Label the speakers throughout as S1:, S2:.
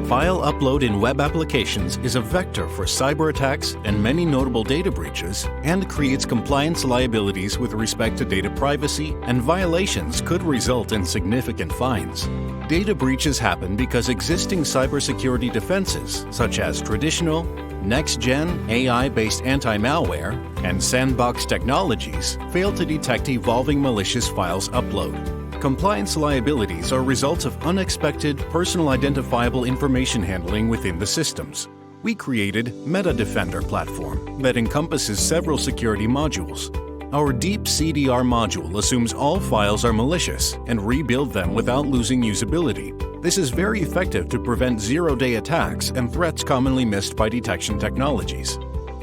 S1: File upload in web applications is a vector for cyber attacks and many notable data breaches, and creates compliance liabilities with respect to data privacy, and violations could result in significant fines. Data breaches happen because existing cybersecurity defenses, such as traditional, next-gen, AI-based anti-malware, and sandbox technologies, fail to detect evolving malicious files upload. Compliance liabilities are results of unexpected, personal identifiable information handling within the systems. We created MetaDefender platform that encompasses several security modules. Our Deep CDR Module assumes all files are malicious and rebuild them without losing usability. This is very effective to prevent zero-day attacks and threats commonly missed by detection technologies.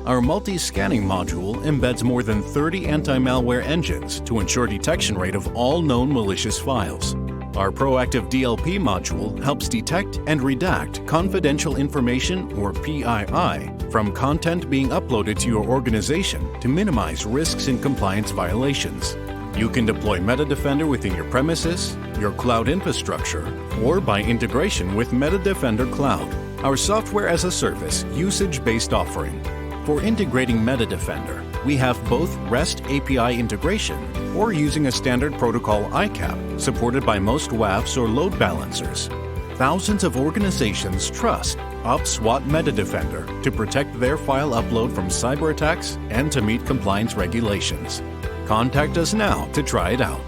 S1: Our multi-scanning module embeds more than 30 anti-malware engines to ensure detection rate of all known malicious files. Our Proactive DLP module helps detect and redact confidential information, or PII, from content being uploaded to your organization to minimize risks in compliance violations. You can deploy MetaDefender within your premises, your cloud infrastructure, or by integration with MetaDefender Cloud, our software-as-a-service, usage-based offering. For integrating MetaDefender, we have both REST API integration or using a standard protocol ICAP supported by most WAFs or load balancers. Thousands of organizations trust OPSWAT MetaDefender to protect their file upload from cyber attacks and to meet compliance regulations. Contact us now to try it out.